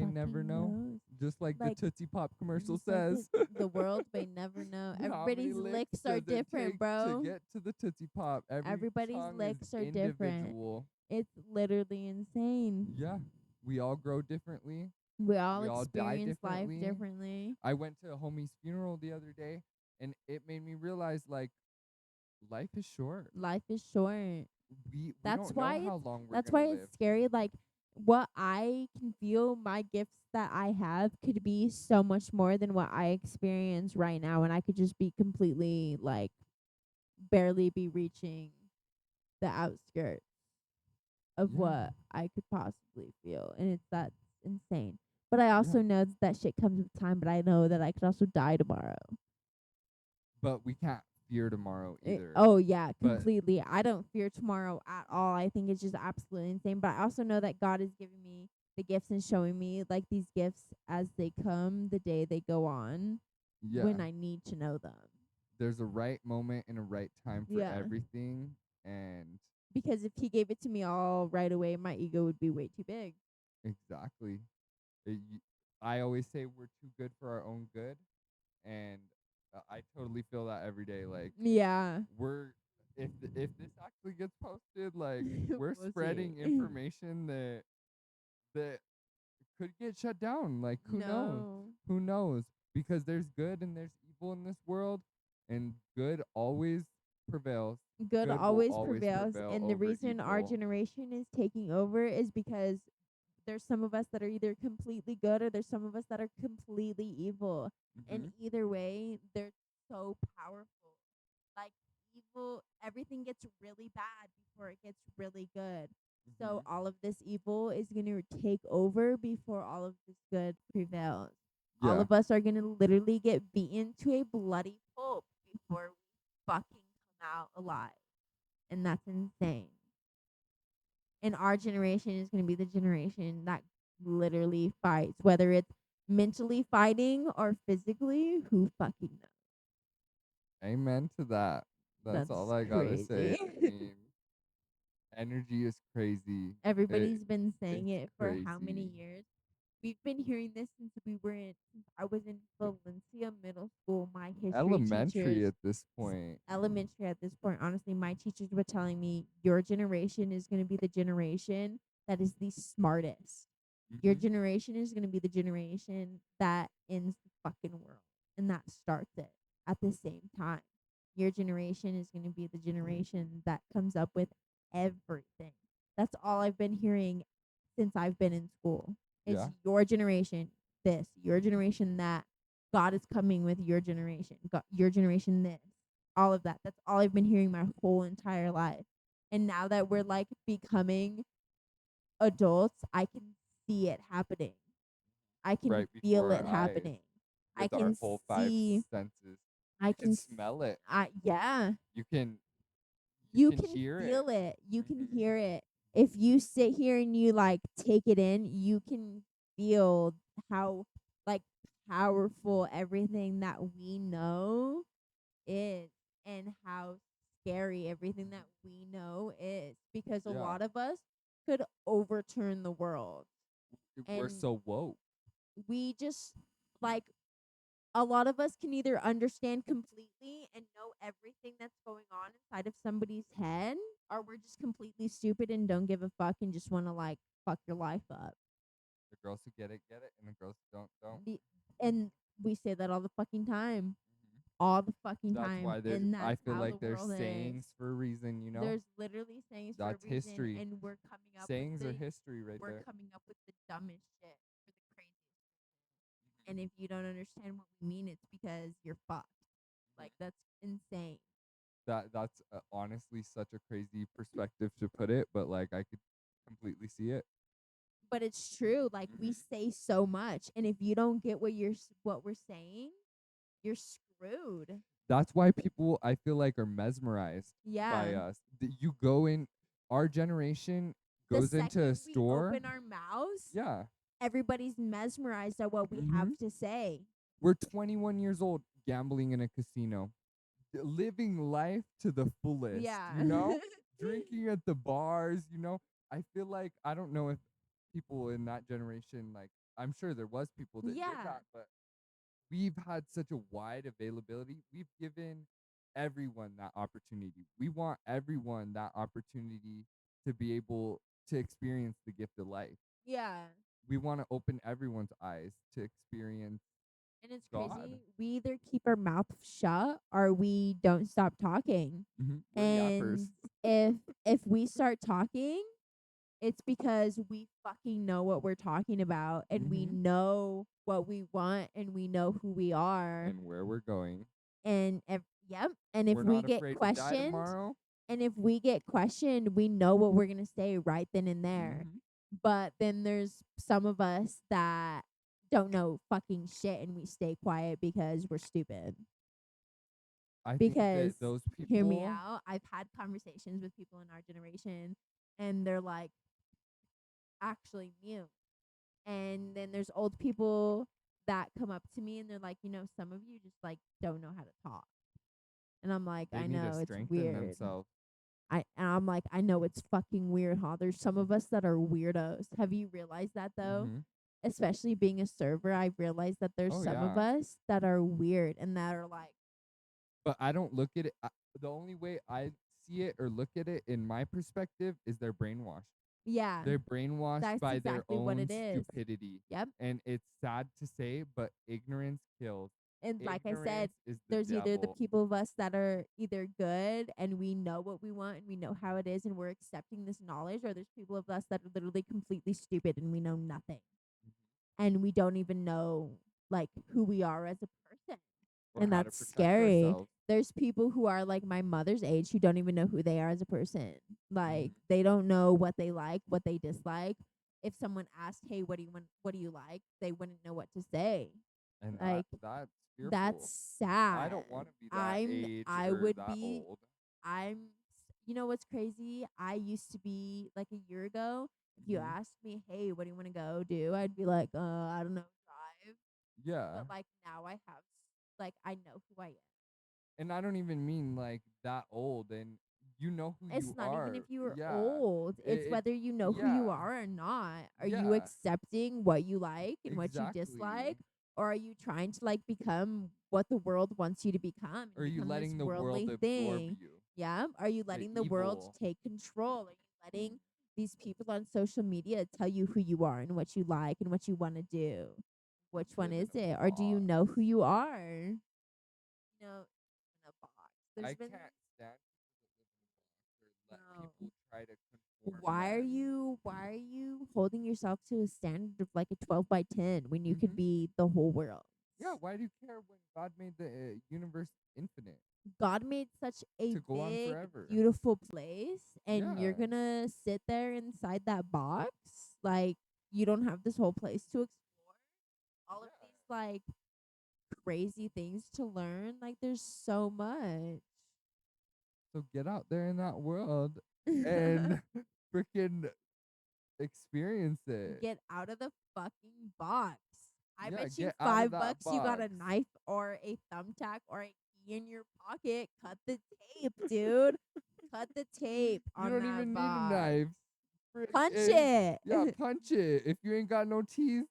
may never fucking know. knows? Just like the Like, Tootsie Pop commercial just like says. the world may never know. How many Everybody's licks licks are does it different, take to bro. get to the Tootsie Pop? Every Everybody's tongue is licks are different. individual. It's literally insane. Yeah. We all grow differently. We all We all die experience life differently. differently. I went to a homie's funeral the other day, and it made me realize, like, life is short. Life is short. We That's don't know why how it's long we're that's gonna why live. it's scary. Like what I can feel, my gifts that I have could be so much more than what I experience right now, and I could just be completely like barely be reaching the outskirts of Yeah. what I could possibly feel, and that's insane. But I Yeah. also know that shit comes with time. But I know that I could also die tomorrow. But we can't fear tomorrow either. Oh yeah, But completely. I don't fear tomorrow at all. I think it's just absolutely insane. But I also know that God is giving me the gifts and showing me like these gifts as they come, the day they go on, yeah, when I need to know them. there's a right moment and a right time for Yeah. everything, and Because if he gave it to me all right away, my ego would be way too big. exactly. I always say we're too good for our own good, and I totally feel that every day. Like, Yeah. we're if this actually gets posted, like, we're We'll see. spreading information that could get shut down. Like, who knows? No. Who knows? Because there's good and there's evil in this world, and good always prevails. Good Good will always always prevails. prevail And the over reason our evil. generation is taking over is because there's some of us that are either completely good or there's some of us that are completely evil. And Mhm. either way, they're so powerful. Like evil, everything gets really bad before it gets really good. So Mhm. all of this evil is going to take over before all of this good prevails. All Yeah. of us are going to literally get beaten to a bloody pulp before we fucking come out alive. And that's insane. And our generation is going to be the generation that literally fights, whether it's mentally fighting or physically. Who fucking knows? Amen to that. That's all That's I gotta say. crazy. I mean, energy is crazy. Everybody's been saying It's it for how many crazy. years? We've been hearing this since I was in Valencia Middle School. My history teachers, Elementary at this point. elementary at this point, honestly, my teachers were telling me your generation is going to be the generation that is the smartest. Your Mhm. generation is going to be the generation that ends the fucking world and that starts it at the same time. Your generation is going to be the generation that comes up with everything. That's all I've been hearing since I've been in school. Is Yeah. your generation this, your generation that, God is coming with your generation, your generation this, all of that. That's all I've been hearing my whole entire life. And now that we're like becoming adults, I can see it happening. I can Right feel before it our eyes happening. I with our can whole five see, senses. I You can can, smell it. yeah, You can you you can can hear it. feel it. You can Mhm. hear it. If you sit here and you like take it in, you can feel how like powerful everything that we know is and how scary everything that we know is, because a Yeah. lot of us could overturn the world. We're And so woke. we just like, a lot of us can either understand completely and know everything that's going on inside of somebody's head, or we're just completely stupid and don't give a fuck and just want to like fuck your life up. The girls who get it, and the girls who don't. The, and we say that all the fucking time. Mhm. All the fucking That's time. why And I that's feel how the like there's world is. sayings for a reason, you know? There's literally sayings for a That's reason, history. and Sayings are history right we're there. coming up with the dumbest shit for the craziest. And if you don't understand what we mean, it's because you're fucked. Like that's insane. That's honestly such a crazy perspective to put it, but like I could completely see it. But it's true. Like we Mhm. say so much, and if you don't get what we're saying, you're screwed. That's why people I feel like are mesmerized by Yeah. us. You go in our generation The goes into a second we store. open our mouths, Yeah. everybody's mesmerized at what we have Mhm. to say. We're 21 years old gambling in a casino. Living life to the fullest, Yeah. you know? Drinking at the bars, you know? I feel like I don't know if people in that generation, like, I'm sure there was people that did Yeah. that, but we've had such a wide availability. We've given everyone that opportunity. We want everyone that opportunity to be able to experience the gift of life. Yeah. We want to open everyone's eyes to experience And it's God. crazy. We either keep our mouth shut or we don't stop talking. We're yappers. And if we start talking, it's because we fucking know what we're talking about and we hmm know what we want and we know who we are. And where we're going. And if We're we not get afraid to die questioned, tomorrow. we know what we're going to say right then and there. hmm But then there's some of us that don't know fucking shit and we stay quiet because we're stupid. I think that Because those hear me people, out, I've had conversations with people in our generation and they're like actually mute. And then there's old people that come up to me and they're like, some of you just like don't know how to talk. And I'm like, they I need to know it's strengthen weird. themselves. I'm like, I know it's fucking weird, huh? There's some of us that are weirdos. Have you realized that though? hmm Especially being a server, I've realized that there's Oh some of yeah. us that are weird and that are like, But I don't look at it. The only way I see it or look at it in my perspective is they're brainwashed. yeah, They're brainwashed that's by their exactly what own it is. stupidity. Yep. And it's sad to say, but ignorance kills. And like I said, Ignorance is the there's either the devil. people of us that are either good and we know what we want and we know how it is and we're accepting this knowledge, or there's people of us that are literally completely stupid and we know nothing. Mhm. And we don't even know like who we are as a person. Or And how to that's protect scary. ourselves. There's people who are like my mother's age who don't even know who they are as a person. Like hmm they don't know what they like, what they dislike. If someone asked, "Hey, what do you want? What do you like?" they wouldn't know what to say. And Like that's that's fearful. I sad. don't want to be that age I or would that be old. I'm you know what's crazy? I used to be like a year ago, if you hmm asked me, "Hey, what do you want to go do?" I'd be like, I don't know, drive." Yeah. But like now like I know who I am. And I don't even mean like that old, and you know who It's you not even if are. you were Yeah. old. It's It's whether you know who you yeah. are or not. Are you Yeah. accepting what you like and what you Exactly. dislike? Or are you trying to like become what the world wants you to become Or and are you become this letting the world worldly absorb thing? you? Yeah. Are you The letting the world evil. take control? Are you letting these people on social media tell you who you are and what you like and what you want to do? We Which one live in is a it? Or do you box. know who you are? No, in a box. I There's been can't stand people that live in a box or let no. people try to conform Why are them. you holding yourself to a standard of like a 12 by 10 when you could hmm be the whole world? Yeah, why do you care when God made the universe infinite God made such a to go on big, forever? beautiful place and you're Yeah. going to sit there inside that box? Like you don't have this whole place to explore? All of Yeah. these like crazy things to learn? Like there's so much. So get out there in that world and freaking experience it. Get out of the fucking box. I Yeah, bet you get out of that $5 you got a box. knife or a thumbtack or a key in your pocket. Cut the tape, dude. Cut the tape You on don't that even need a box. knife. Punch And it. yeah, punch it. If you ain't got no teeth,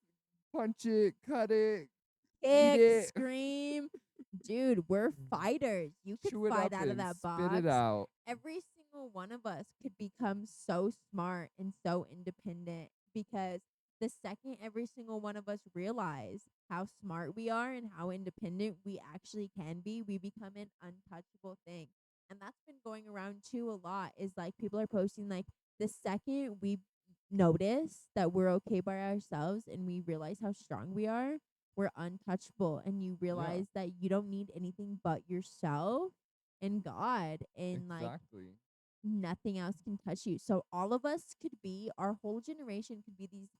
punch it, cut it, eat Kick, it, scream. Dude, we're fighters. You could chew it fight up out of and that spit it box. out. Every single one of us could become so smart and so independent because the second every single one of us realize how smart we are and how independent we actually can be, we become an untouchable thing. And that's been going around too a lot is like people are posting like the second we notice that we're okay by ourselves and we realize how strong we are, we're untouchable and you Yeah, realize that you don't need anything but yourself and God and like exactly. nothing else can touch you. So all of us could be our whole generation could be these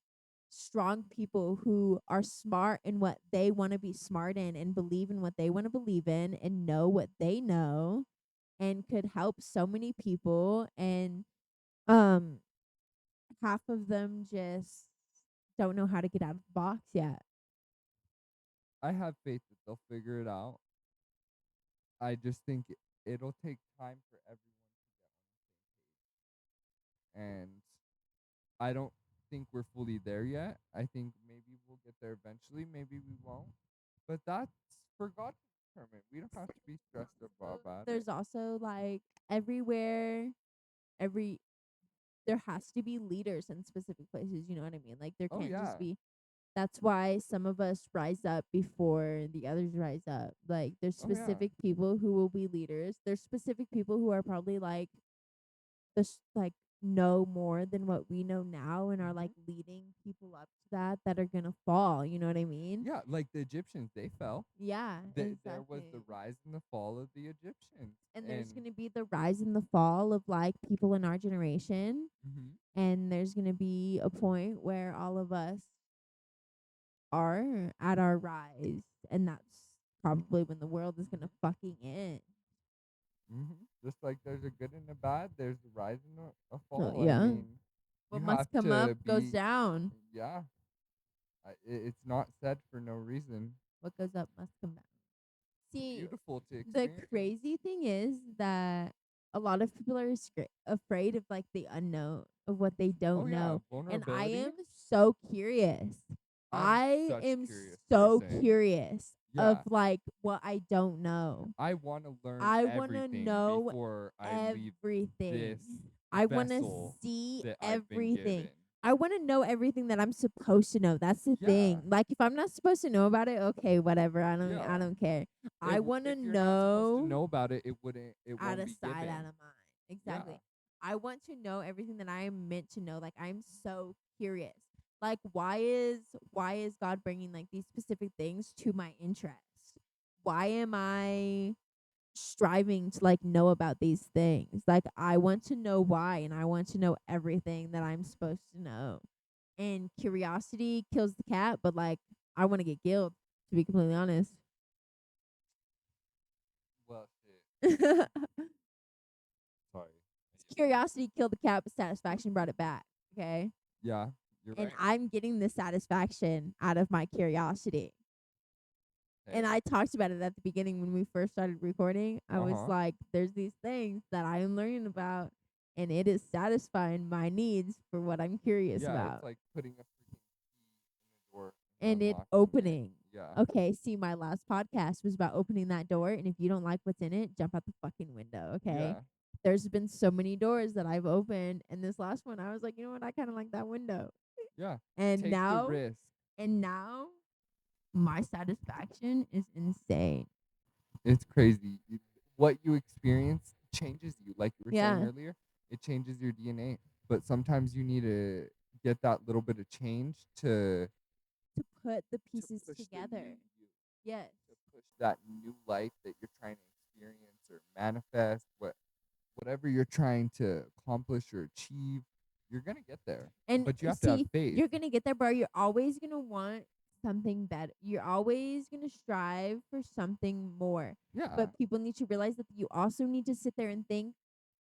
strong people who are smart in what they want to be smart in and believe in what they want to believe in and know what they know and could help so many people and um half of them just don't know how to get out of the box yet. I have faith that they'll figure it out. I just think it'll take time for everyone to get on the same page. And I don't think we're fully there yet. I think maybe we'll get there eventually. Maybe we won't. But that's for God to determine. We don't have to be stressed about it. There's also like everywhere, every there has to be leaders in specific places. You know what I mean? Like there Oh can't just yeah. be. That's why some of us rise up before the others rise up. Like there's Oh yeah. specific people who will be leaders. There's specific people who are probably like like know more than what we know now and are Hmm. like leading people up to that are gonna fall. You know what I mean? Yeah, like the Egyptians, they fell. Yeah, There was the exactly. rise and the fall of the Egyptians, And there's and gonna be the rise and the fall of like people in our generation. hmm And there's gonna be a point where all of us are at our rise, and that's probably when the world is gonna hmm fucking end. just like there's a good and a bad, there's a rise and a Oh fall. I yeah. mean, What you must have come up to goes be, down. yeah. It's not said for no reason. What goes up must come down. It's See, beautiful to the experience. crazy thing is that a lot of people are afraid of like the unknown, of what they Oh don't yeah, know. And I vulnerability. am so curious. I'm I such am curious so person. curious of Yeah, like what I don't know. I want to learn I want to everything know before I leave everything. this I want to vessel see that I've been everything. given. I want to know everything that I'm supposed to know. That's the Yeah, thing. Like if I'm not supposed to know about it, okay, whatever. I yeah. don't care. I want to If you're not supposed to know know about it, it out won't of be sight, out given. of mind. Yeah. Exactly. I want to know everything that I am meant to know. Like I'm so curious. Like why is God bringing like these specific things to my interest? Why am I striving to like know about these things? Like I want to know why, and I want to know everything that I'm supposed to know. And curiosity kills the cat, but like I want to get killed, to be completely honest. Well, shit. Sorry. Curiosity killed the cat, but satisfaction brought it back. Okay. Yeah, you're And right. I'm getting the satisfaction out of my curiosity. And Hey. I talked about it at the beginning when we first started recording. I Uh was huh. like, there's these things that I am learning about, and it is satisfying my needs for what I'm curious Yeah, it's about. like putting a freaking key in the door and And it unlocking it. opening. Yeah. Okay, see, my last podcast was about opening that door. And if you don't like what's in it, jump out the fucking window. Okay. Yeah. There's been so many doors that I've opened. And this last one, I was like, you know what? I kind of like that window. Yeah. And Take the now, risk. and now my satisfaction is insane. It's crazy. What you experience changes you. Like you were saying Yeah. earlier, it changes your DNA. But sometimes you need to get that little bit of change To put the to pieces push the new together. you, Yes. to push that new life that you're trying to experience or manifest, whatever you're trying to accomplish or achieve, you're gonna get there. And But you have to have see, faith. you're going to get there, bro. You're always going to want something better. You're always going to strive for something more. Yeah. But people need to realize that you also need to sit there and think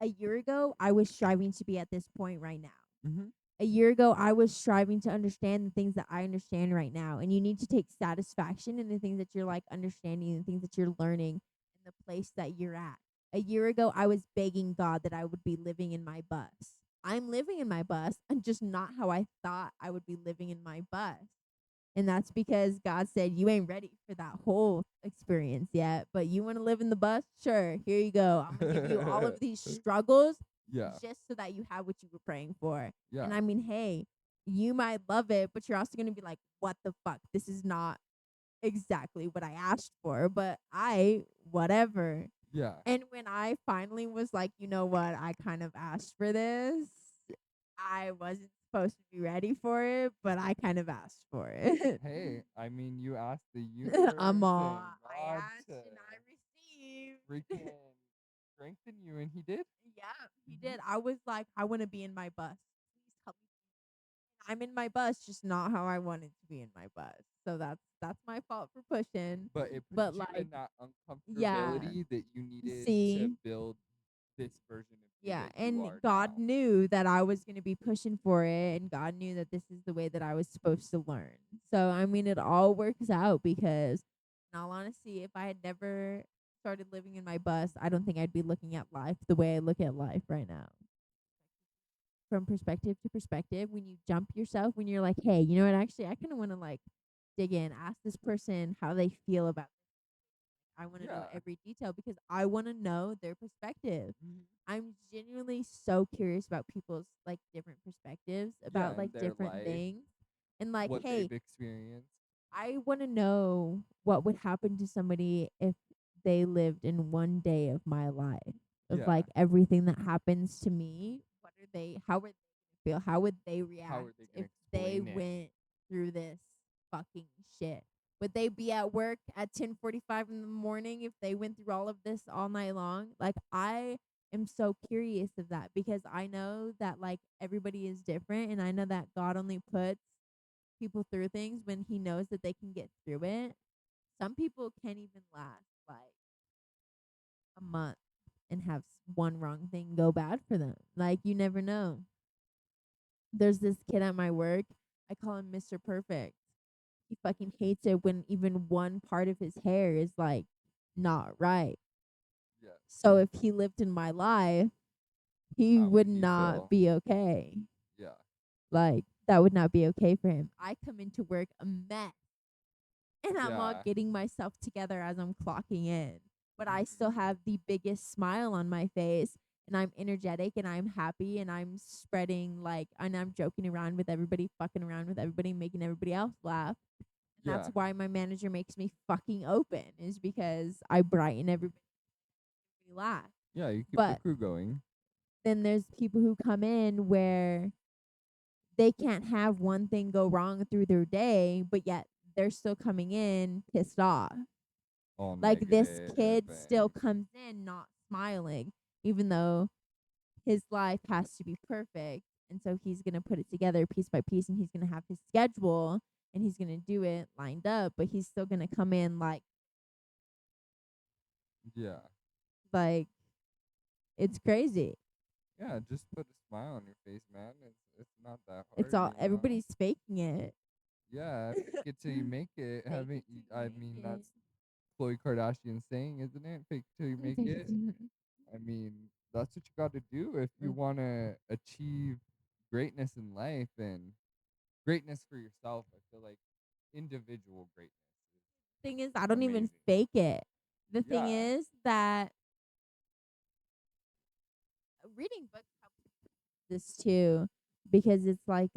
a year ago, I was striving to be at this point right now. Mm-hmm. A year ago, I was striving to understand the things that I understand right now. And you need to take satisfaction in the things that you're like understanding and the things that you're learning in the place that you're at. A year ago, I was begging God that I would be living in my bus. I'm living in my bus and just not how I thought I would be living in my bus. And that's because God said, you ain't ready for that whole experience yet, but you want to live in the bus? Sure, here you go. I'm going to give you all of these struggles Yeah. just so that you have what you were praying for. Yeah. And I mean, hey, you might love it, but you're also going to be like, what the fuck? This is not exactly what I asked for, but whatever. Yeah. And when I finally was like, you know what, I kind of asked for this, I wasn't supposed to be ready for it, but I kind of asked for it. Hey, I mean, you asked the I'm universe all, and I God asked to and I received. freaking strengthen you, and He did. Yeah, he Hmm. did. I was like, I want to be in my bus. Please help me. I'm in my bus, just not how I wanted to be in my bus. So that's my fault for pushing. But it put But you like, in that yeah, uncomfortability that you needed to see, build this version of you yeah, that you and are God now. knew that I was going to be pushing for it, and God knew that this is the way that I was supposed to learn. So, I mean, it all works out because, in all honesty, if I had never started living in my bus, I don't think I'd be looking at life the way I look at life right now. from perspective to perspective, when you jump yourself, when you're like, hey, you know what? Actually, I kind of want to like dig in, ask this person how they feel about. I want to know Yeah. every detail because I want to know their perspective. Mhm. I'm genuinely so curious about people's like different perspectives Yeah, about like and their different life, things. And like, what hey, they've experienced. I want to know what would happen to somebody if they lived in one day of my life, of Yeah. like everything that happens to me. What are they, how would they feel? How would they How react are they if gonna they explain it? went through this fucking shit? Would they be at work at 10:45 in the morning if they went through all of this all night long? Like, I am so curious of that because I know that like everybody is different, and I know that God only puts people through things when he knows that they can get through it. Some people can't even last like a month and have one wrong thing go bad for them. Like, you never know. There's this kid at my work. I call him Mr. Perfect. He fucking hates it when even one part of his hair is like not right. Yeah. So if he lived in my life, he How would would he not feel? be okay. Yeah. Like, that would not be okay for him. I come into work a mess and I'm all Yeah. getting myself together as I'm clocking in. But I Mhm. still have the biggest smile on my face, and I'm energetic and I'm happy and I'm spreading like, and I'm joking around with everybody, fucking around with everybody, making everybody else laugh. And that's Yeah. why my manager makes me fucking open, is because I brighten everybody laugh. Yeah, you keep the But crew going. then there's people who come in where they can't have one thing go wrong through their day, but yet they're still coming in pissed off. All Like, this negative kid still and comes in not smiling, even though his life has to be perfect. And so he's going to put it together piece by piece, and he's going to have his schedule and he's going to do it lined up, but he's still going to come in yeah. like it's crazy. Yeah, just put a smile on your face, man. It's not that It's hard, all, you know. everybody's faking it. Yeah, fake it till you make it. Fake Haven't it till you I make mean it. that's Khloe Kardashian saying, isn't it? Fake till you make Fake it it. till you- I mean, that's what you got to do if you Mm. want to achieve greatness in life and greatness for yourself. I feel like individual greatness Thing is, I is don't even amazing. fake it. The thing Yeah. is that reading books helps this too, because it's kind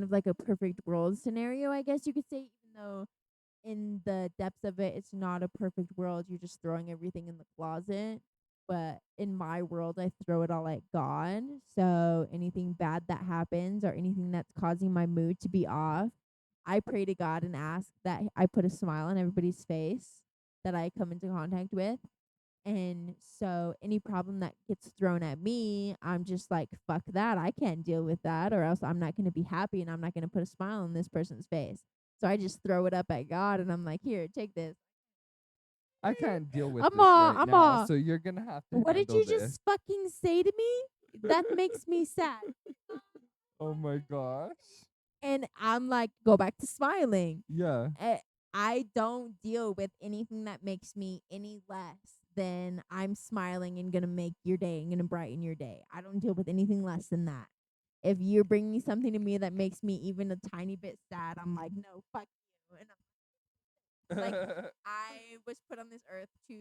of like a perfect world scenario, I guess you could say, even though in the depths of it, it's not a perfect world. You're just throwing everything in the closet. But in my world, I throw it all at God. So anything bad that happens or anything that's causing my mood to be off, I pray to God and ask that I put a smile on everybody's face that I come into contact with. And so any problem that gets thrown at me, I'm just like, fuck that. I can't deal with that, or else I'm not going to be happy and I'm not going to put a smile on this person's face. So I just throw it up at God and I'm like, here, take this. I can't deal with I'm this all, right I'm now, all, so you're going to have to what did handle you this. just fucking say to me? That makes me sad. Oh my gosh. And I'm like, go back to smiling. Yeah. eh, I don't deal with anything that makes me any less than I'm smiling and gonna make your day and gonna brighten your day. I don't deal with anything less than that. If you're bringing something to me that makes me even a tiny bit sad, I'm like, no, fuck you. And I'm like, I was put on this earth to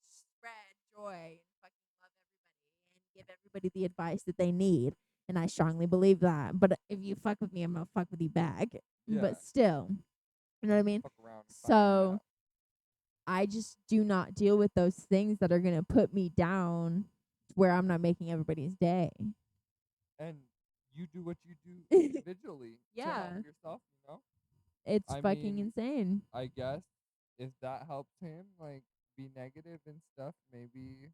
spread joy and fucking love everybody and give everybody the advice that they need. And I strongly believe that. But if you fuck with me, I'm gonna fuck with you back. Yeah. But still, you know what I mean? Fuck around and find So out. I just do not deal with those things that are going to put me down where I'm not making everybody's day. And you do what you do individually to help Yeah, yourself, you know? it's I fucking mean, insane. I guess if that helps him, like, be negative and stuff, maybe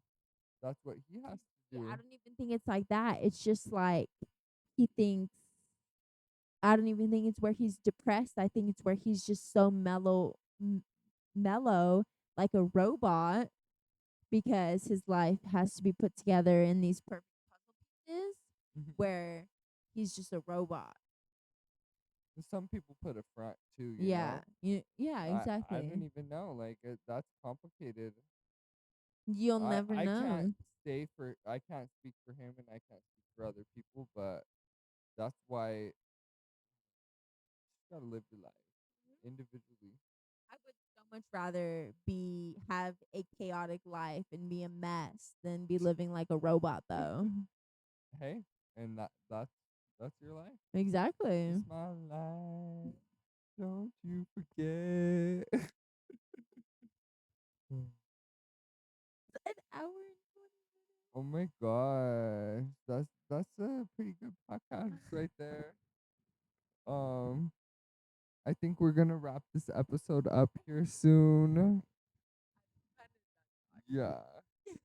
that's what he has to I do. don't even think it's like that. It's just like he thinks, I don't even think it's where he's depressed. I think it's where he's just so mellow, like a robot, because his life has to be put together in these perfect puzzle pieces where he's just a robot. Some people put a front too, you Yeah. know? Yeah, I don't exactly. even know. Like, that's complicated. You'll never I can't know. I can't speak for him and I can't speak for other people, but that's why you gotta live your life individually. I would so much rather be have a chaotic life and be a mess than be living like a robot though. Hey, and that's your life. Exactly. It's my life. Don't you forget. An hour and 20 minutes. Oh my gosh. That's a pretty good podcast right there. Um I think we're gonna wrap this episode up here soon. Yeah.